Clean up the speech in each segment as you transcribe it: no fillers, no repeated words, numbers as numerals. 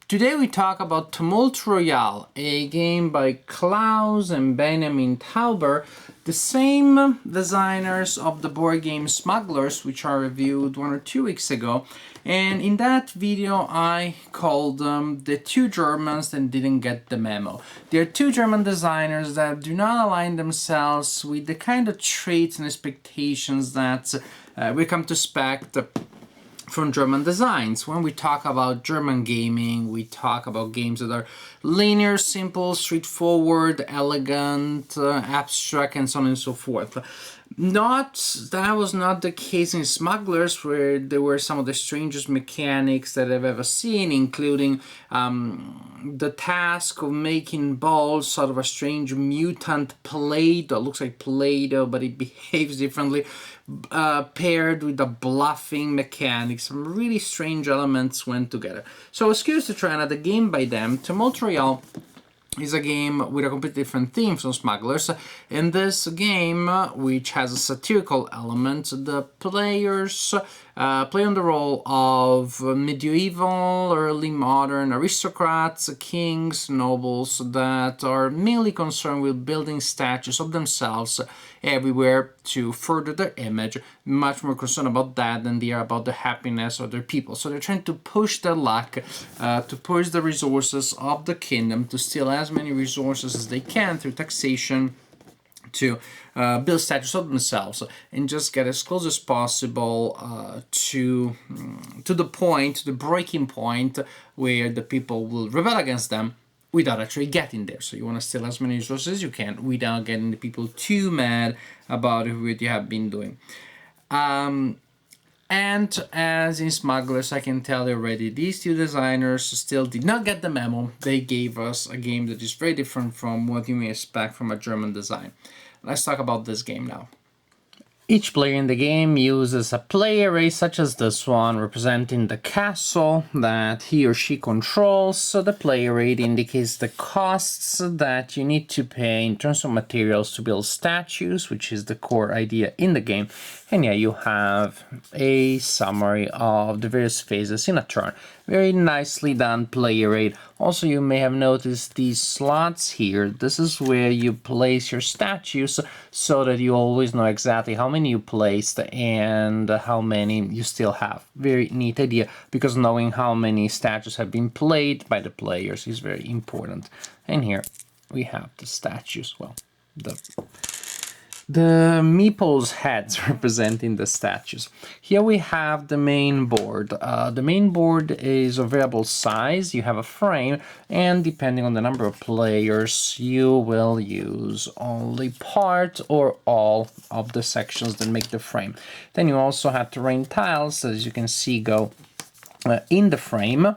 Today we talk about Tumult Royale, a game by Klaus and Benjamin Tauber, the same designers of the board game Smugglers, which I reviewed 1 or 2 weeks ago. And in that video I called them the two Germans that didn't get the memo. They're two German designers that do not align themselves with the kind of traits and expectations that we come to expect from German designs. When we talk about German gaming, we talk about games that are linear, simple, straightforward, elegant, abstract, and so on and so forth. That was not the case in Smugglers, where there were some of the strangest mechanics that I've ever seen, including the task of making balls out of a strange mutant Play-Doh. Looks like Play-Doh, but it behaves differently. Paired with the bluffing mechanics. Some really strange elements went together. So I was curious to try another game by them. Tumult Royale is a game with a completely different theme from Smugglers. In this game, which has a satirical element, the players play on the role of medieval, early modern aristocrats, kings, nobles that are mainly concerned with building statues of themselves everywhere to further their image, much more concerned about that than they are about the happiness of their people. So they're trying to push their luck, to push the resources of the kingdom, to steal as many resources as they can through taxation, to build statues of themselves, and just get as close as possible to the point, to the breaking point, where the people will rebel against them without actually getting there. So you want to steal as many resources as you can without getting the people too mad about what you have been doing. And as in Smugglers, I can tell you already, these two designers still did not get the memo. They gave us a game that is very different from what you may expect from a German design. Let's talk about this game now. Each player in the game uses a play array such as this one, representing the castle that he or she controls. So the play array indicates the costs that you need to pay in terms of materials to build statues, which is the core idea in the game. And yeah, you have a summary of the various phases in a turn. Very nicely done play array. Also, you may have noticed these slots here. This is where you place your statues so that you always know exactly how many you placed and how many you still have. Very neat idea, because knowing how many statues have been played by the players is very important. And here we have the statues. Well, the meeples' heads representing the statues. Here we have the main board. The main board is of variable size. You have a frame, and depending on the number of players, you will use only part or all of the sections that make the frame. Then you also have terrain tiles, as you can see, go in the frame,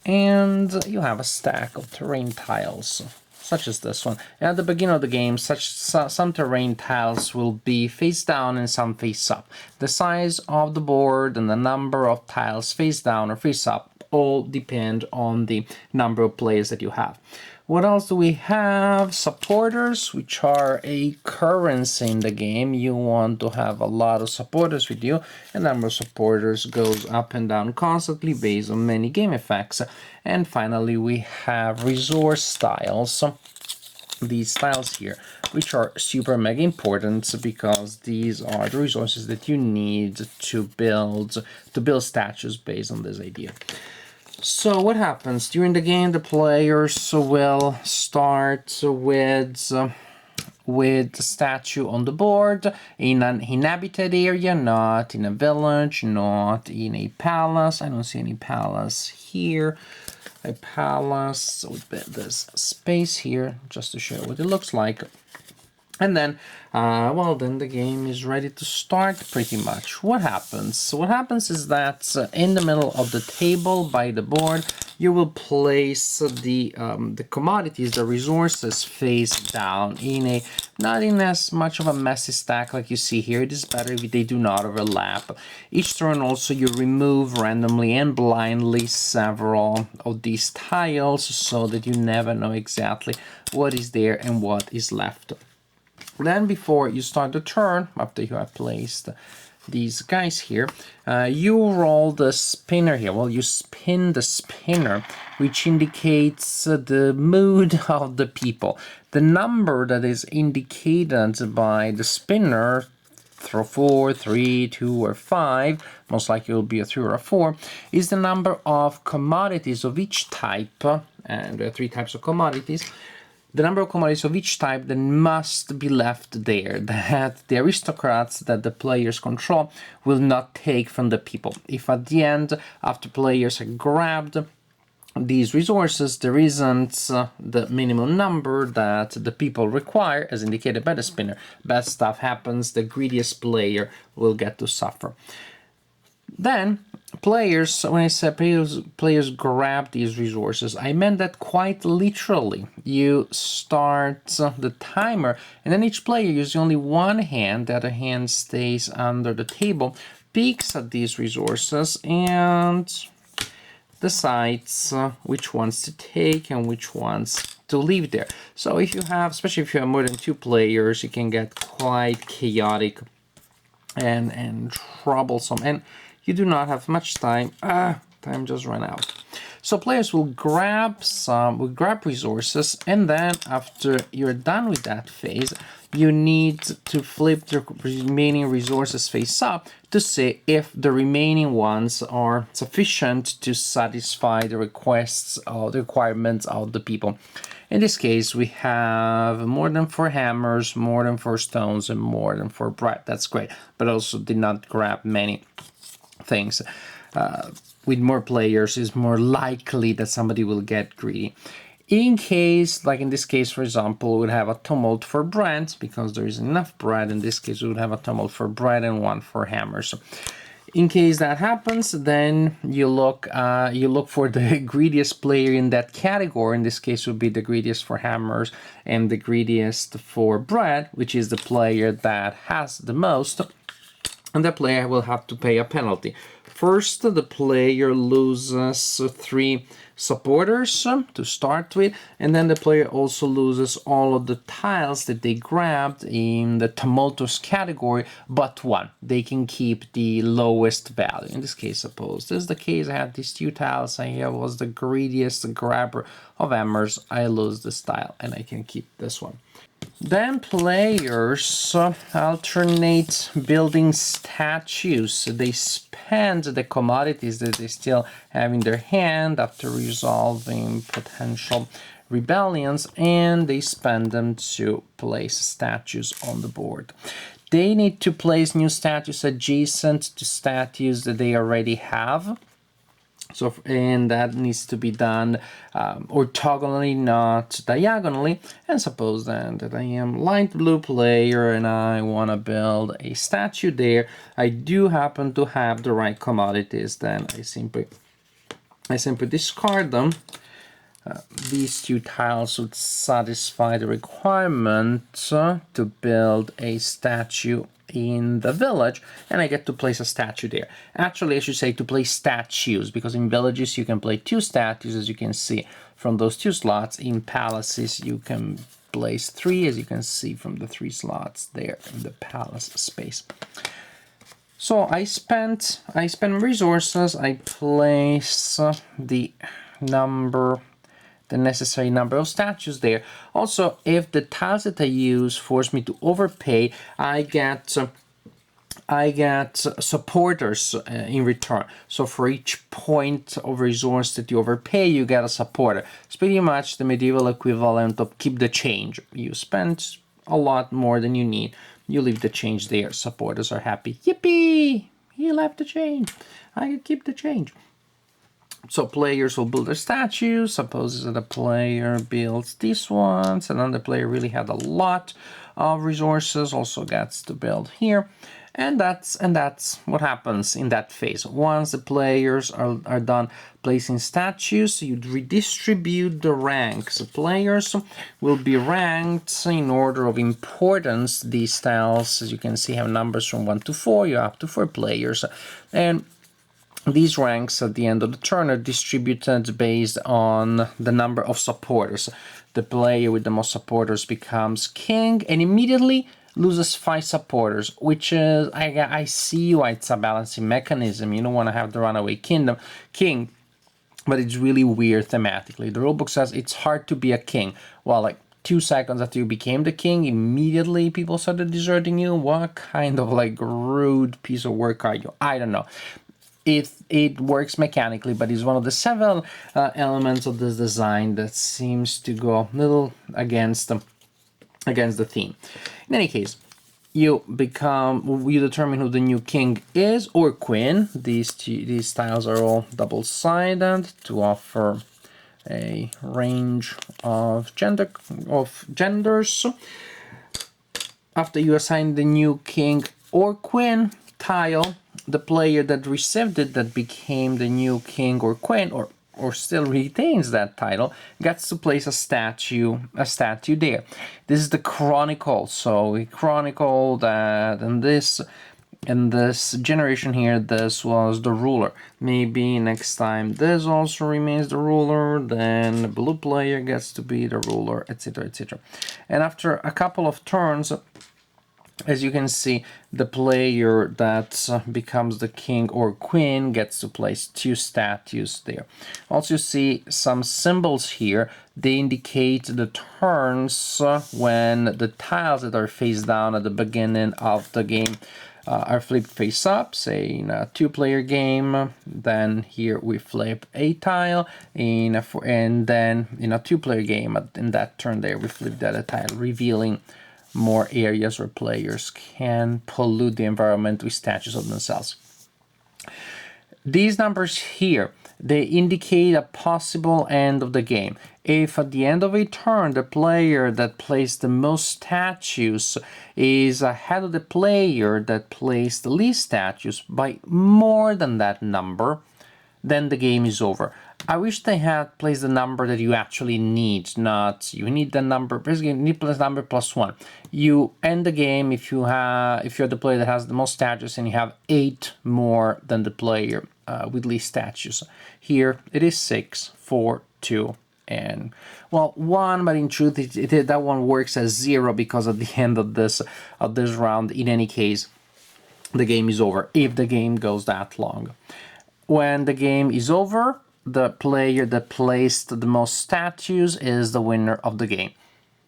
and you have a stack of terrain tiles, such as this one. At the beginning of the game, some terrain tiles will be face down and some face up. The size of the board and the number of tiles face down or face up all depend on the number of players that you have. What else do we have? Supporters, which are a currency in the game. You want to have a lot of supporters with you. The number of supporters goes up and down constantly based on many game effects. And finally, we have resource tiles. These tiles here, which are super mega important because these are the resources that you need to build statues based on this idea. So what happens during the game? The players will start with the statue on the board in an inhabited area, not in a village, not in a palace. I don't see any palace here. A palace with this space here, just to show what it looks like. And then, well, then the game is ready to start pretty much. What happens? What happens is that in the middle of the table by the board, you will place the commodities, the resources face down not in as much of a messy stack like you see here. It is better if they do not overlap. Each turn also you remove randomly and blindly several of these tiles so that you never know exactly what is there and what is left. Then before you start the turn, after you have placed these guys here, you roll the spinner here. Well, you spin the spinner, which indicates the mood of the people. The number that is indicated by the spinner, throw 4, 3, 2, or 5, most likely it will be a 3 or a 4, is the number of commodities of each type, and there are 3 types of commodities, the number of commodities of each type that must be left there, that the aristocrats that the players control will not take from the people. If at the end, after players have grabbed these resources, there isn't the minimum number that the people require, as indicated by the spinner, bad stuff happens, the greediest player will get to suffer. Then, players, when I said players grab these resources, I meant that quite literally. You start the timer, and then each player using only one hand, the other hand stays under the table, peeks at these resources, and decides which ones to take and which ones to leave there. So if you have, especially if you have more than 2 players, it can get quite chaotic and troublesome, and you do not have much time. Time just ran out. So players will grab resources, and then after you're done with that phase, you need to flip the remaining resources face up to see if the remaining ones are sufficient to satisfy the requests or the requirements of the people. In this case, we have more than 4 hammers, more than 4 stones, and more than 4 bread. That's great, but also did not grab many things. With more players, it's more likely that somebody will get greedy. In case, like in this case, for example, we would have a tumult for bread, because there is enough bread. In this case, we would have a tumult for bread and 1 for hammers. In case that happens, then you look for the greediest player in that category. In this case, would be the greediest for hammers and the greediest for bread, which is the player that has the most, and the player will have to pay a penalty. First, the player loses 3 supporters to start with, and then the player also loses all of the tiles that they grabbed in the tumultuous category, but 1. They can keep the lowest value. In this case, suppose this is the case, I had these 2 tiles, I was the greediest grabber of hammers, I lose this tile, and I can keep this one. Then players alternate building statues. They spend the commodities that they still have in their hand after resolving potential rebellions, and they spend them to place statues on the board. They need to place new statues adjacent to statues that they already have. So, and that needs to be done orthogonally, not diagonally. And suppose then that I am light blue player and I want to build a statue there. I do happen to have the right commodities. Then I simply discard them. These 2 tiles would satisfy the requirement to build a statue in the village, and I get to place a statue there. Actually, I should say to place statues, because in villages you can place 2 statues, as you can see from those 2 slots. In palaces you can place 3, as you can see from the 3 slots there in the palace space. So I spend resources, I place the necessary number of statues there. Also, if the tiles that I use force me to overpay, I get supporters in return. So for each point of resource that you overpay, you get a supporter. It's pretty much the medieval equivalent of keep the change. You spend a lot more than you need, you leave the change there. Supporters are happy. Yippee! He left the change. I can keep the change. So players will build their statues. Suppose that a player builds these ones, and another player really had a lot of resources, also gets to build here. And that's what happens in that phase. Once the players are done placing statues, you redistribute the ranks. The players will be ranked in order of importance. These tiles, as you can see, have numbers from 1 to 4. You're up to 4 players. And these ranks at the end of the turn are distributed based on the number of supporters. The player with the most supporters becomes king, and immediately loses 5 supporters, which is, I see why it's a balancing mechanism. You don't want to have the runaway king, but it's really weird thematically. The rulebook says it's hard to be a king. Well, like 2 seconds after you became the king, immediately people started deserting you. What kind of like rude piece of work are you? I don't know. It works mechanically, but it's one of the several elements of this design that seems to go a little against the theme. In any case, you determine who the new king is or queen. These tiles are all double-sided to offer a range of genders. After you assign the new king or queen tile, the player that received it, that became the new king or queen, or still retains that title, gets to place a statue there. This is the chronicle. So we chronicle that in this generation here, this was the ruler. Maybe next time this also remains the ruler, then the blue player gets to be the ruler, etc., etc. And after a couple of turns, as you can see, the player that becomes the king or queen gets to place 2 statues there. Also, you see some symbols here. They indicate the turns when the tiles that are face down at the beginning of the game are flipped face up, say in a 2-player game. Then here we flip a tile, and then in a 2-player game, in that turn there, we flip the other tile, revealing more areas where players can pollute the environment with statues of themselves. These numbers here, they indicate a possible end of the game. If at the end of a turn the player that placed the most statues is ahead of the player that placed the least statues by more than that number, then the game is over. I wish they had placed the number that you actually need, not you need the number, basically you need plus number plus 1. You end the game if you're the player that has the most statues and you have 8 more than the player with least statues. Here it is 6, 4, 2, and well 1, but in truth that one works as 0 because at the end of this round, in any case, the game is over if the game goes that long. When the game is over, the player that placed the most statues is the winner of the game.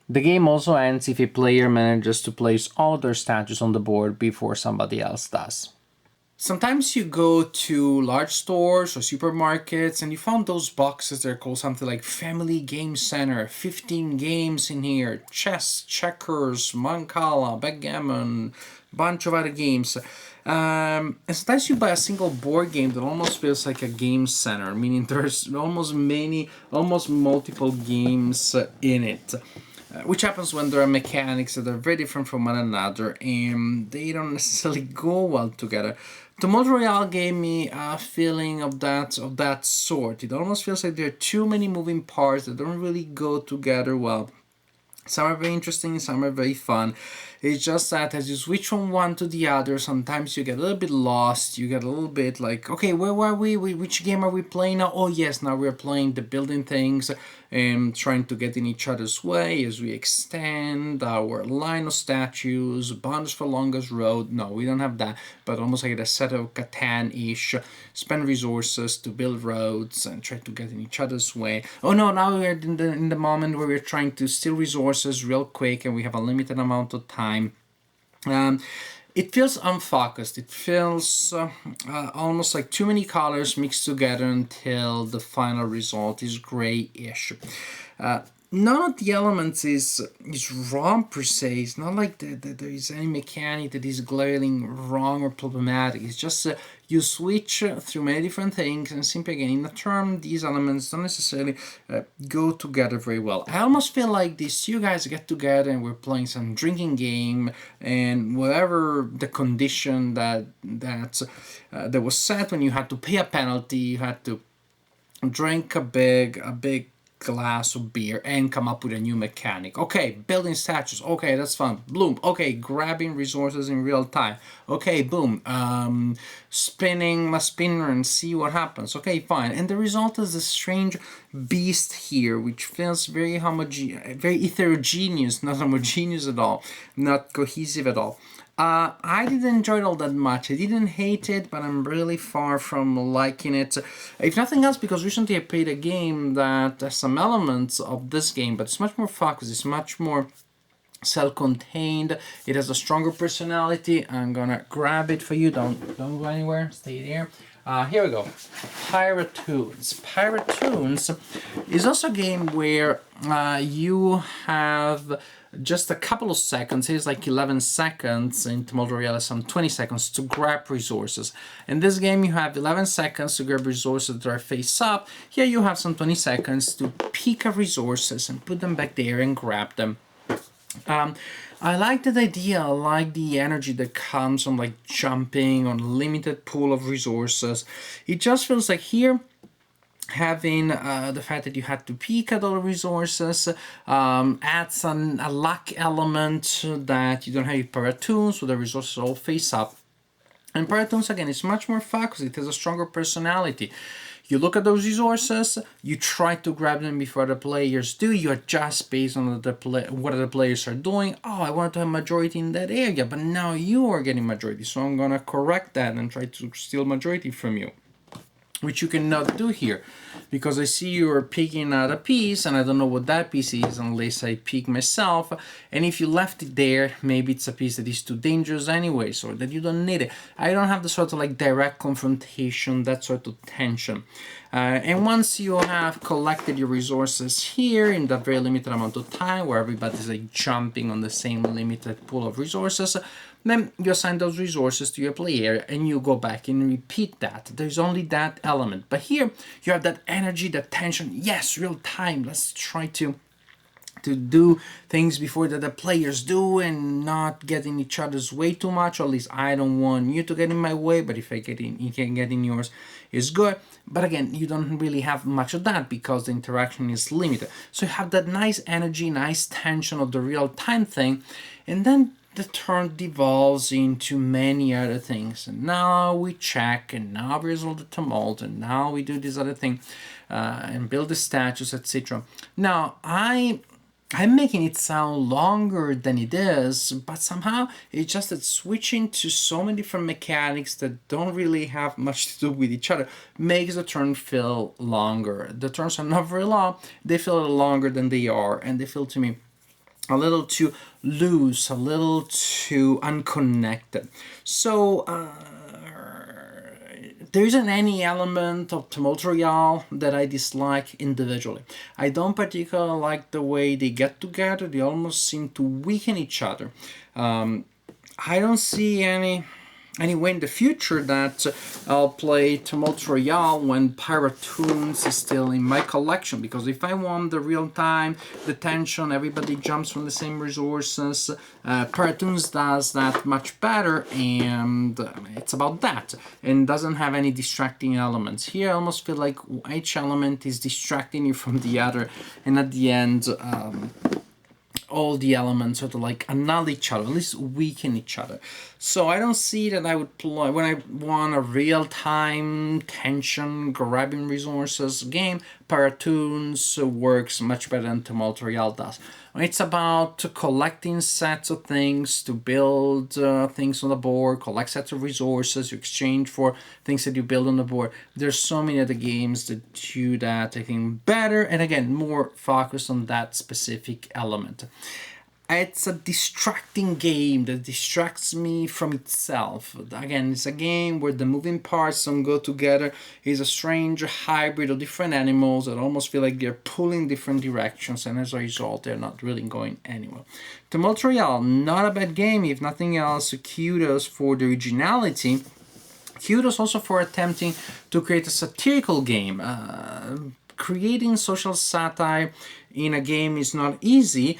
The game also ends if a player manages to place all their statues on the board before somebody else does. Sometimes you go to large stores or supermarkets and you found those boxes that are called something like Family Game Center, 15 games in here, chess, checkers, Mancala, backgammon, bunch of other games. And sometimes you buy a single board game that almost feels like a game center, meaning there's almost multiple games in it. Which happens when there are mechanics that are very different from one another and they don't necessarily go well together. Tumult Royale gave me a feeling of that sort. It almost feels like there are too many moving parts that don't really go together well. Some are very interesting, some are very fun. It's just that as you switch from one to the other, sometimes you get a little bit lost. You get a little bit like, okay, where were we? Which game are we playing now? Oh yes, now we're playing the building things and trying to get in each other's way as we extend our line of statues, bonds for longest road. No, we don't have that, but almost like a set of Catan-ish. Spend resources to build roads and try to get in each other's way. Oh no, now we're in the moment where we're trying to steal resources real quick and we have a limited amount of time. It feels unfocused. It feels almost like too many colors mixed together until the final result is gray-ish. None of the elements is wrong per se. It's not like there is any mechanic that is glaringly wrong or problematic. It's just you switch through many different things, and simply again, in a term, these elements don't necessarily go together very well. I almost feel like these two guys get together and we're playing some drinking game, and whatever the condition that was set when you had to pay a penalty, you had to drink a big glass of beer and come up with a new mechanic. Okay, building statues. Okay, that's fun. Boom. Okay, grabbing resources in real time. Okay, boom. Spinning my spinner and see what happens. Okay, fine. And the result is a strange beast here, which feels very very heterogeneous, not homogeneous at all, not cohesive at all. I didn't enjoy it all that much. I didn't hate it, but I'm really far from liking it. If nothing else, because recently I played a game that has some elements of this game, but it's much more focused. It's much more self-contained. It has a stronger personality. I'm gonna grab it for you. Don't go anywhere. Stay there. Here we go. Pirate-Tunes. Pirate-Tunes is also a game where you have just a couple of seconds. Here's like 11 seconds. In Tumult Royale, some 20 seconds to grab resources. In this game, you have 11 seconds to grab resources that are face up. Here you have some 20 seconds to pick up resources and put them back there and grab them. I like that idea. I like the energy that comes from like jumping on a limited pool of resources. It just feels like here having the fact that you had to peek at all the resources adds a luck element that you don't have Pirate-Tunes, so the resources all face up. And Pirate-Tunes, again, is much more focused. It has a stronger personality. You look at those resources, you try to grab them before the players do, you adjust based on what the players are doing. Oh, I want to have majority in that area, but now you are getting majority, so I'm gonna correct that and try to steal majority from you, which you cannot do here, because I see you're picking out a piece and I don't know what that piece is unless I pick myself. And if you left it there, maybe it's a piece that is too dangerous anyways, or that you don't need it. I don't have the sort of like direct confrontation, that sort of tension. And once you have collected your resources here in that very limited amount of time, where everybody's like jumping on the same limited pool of resources, then you assign those resources to your player and you go back and repeat that. There's only that element. But here you have that energy, that tension. Yes, real time. Let's try to do things before that the players do and not get in each other's way too much. Or at least I don't want you to get in my way, but if I get in, you can get in yours, is good. But again, you don't really have much of that because the interaction is limited. So you have that nice energy, nice tension of the real time thing, and then the turn devolves into many other things. And now we check, and now we resolve the tumult, and now we do this other thing, and build the statues, etc. Now, I'm making it sound longer than it is, but somehow it's just that switching to so many different mechanics that don't really have much to do with each other makes the turn feel longer. The turns are not very long, they feel a little longer than they are, and they feel to me a little too loose, a little too unconnected. So there isn't any element of Tumult Royale that I dislike individually. I don't particularly like the way they get together. They almost seem to weaken each other. I don't see any way in the future that I'll play Tumult Royale when Pirate-Tunes is still in my collection, because if I want the real time, the tension, everybody jumps from the same resources, Pirate-Tunes does that much better, and it's about that, and doesn't have any distracting elements. Here I almost feel like each element is distracting you from the other, and at the end all the elements sort of like annul each other, at least weaken each other. So I don't see that I would play, when I want a real-time tension, grabbing resources game, Pirate-Tunes works much better than Tumult Royale does. It's about collecting sets of things to build things on the board, collect sets of resources, you exchange for things that you build on the board. There's so many other games that do that, I think, better, and again, more focused on that specific element. It's a distracting game that distracts me from itself. Again, it's a game where the moving parts don't go together. It's a strange hybrid of different animals that almost feel like they're pulling different directions, and as a result, they're not really going anywhere. Tumult Royale, not a bad game. If nothing else, kudos for the originality. Kudos also for attempting to create a satirical game. Creating social satire in a game is not easy.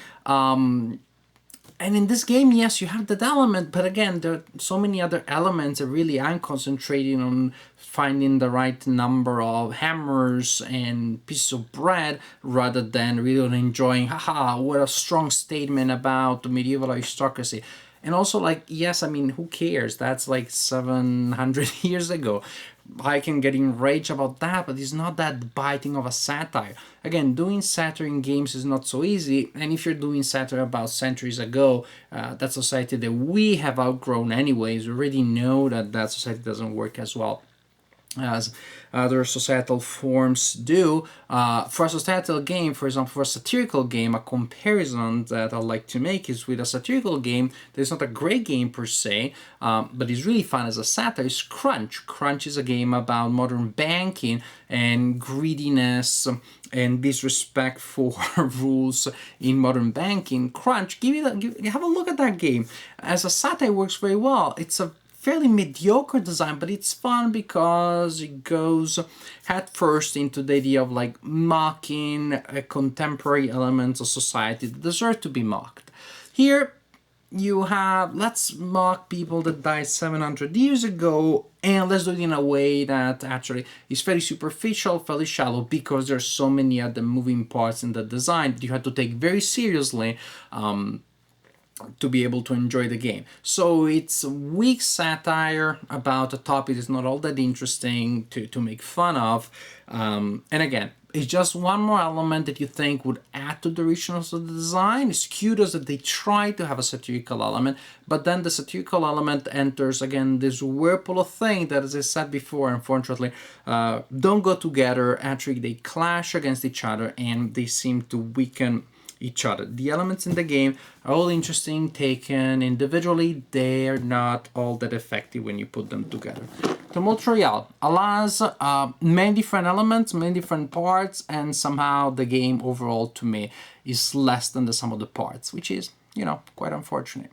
And in this game, yes, you have that element, but again, there are so many other elements that really I'm concentrating on finding the right number of hammers and pieces of bread rather than really enjoying, haha, what a strong statement about the medieval aristocracy. And also, like, yes, I mean, who cares? That's like 700 years ago. I can get enraged about that, but it's not that biting of a satire. Again, doing satire in games is not so easy, and if you're doing satire about centuries ago, that society that we have outgrown anyways, we already know that that society doesn't work as well as other societal forms do. For a societal game, for example, for a satirical game, a comparison that I like to make is with a satirical game that is not a great game per se, but is really fun as a satire, is Crunch. Crunch is a game about modern banking and greediness and disrespect for rules in modern banking. Crunch, have a look at that game. As a satire, it works very well. It's a fairly mediocre design, but it's fun because it goes head first into the idea of like mocking contemporary elements of society that deserve to be mocked. Here you have, let's mock people that died 700 years ago, and let's do it in a way that actually is fairly superficial, fairly shallow, because there's so many other moving parts in the design that you have to take very seriously to be able to enjoy the game. So it's weak satire about a topic that's not all that interesting to make fun of. And again, it's just one more element that you think would add to the richness of the design. It's kudos that they try to have a satirical element, but then the satirical element enters, again, this whirlpool of things that, as I said before, unfortunately, don't go together. Actually, they clash against each other and they seem to weaken each other. The elements in the game are all interesting taken individually. They're not all that effective when you put them together. Tumult Royale allows many different elements, many different parts, and somehow the game overall to me is less than the sum of the parts, which is, quite unfortunate.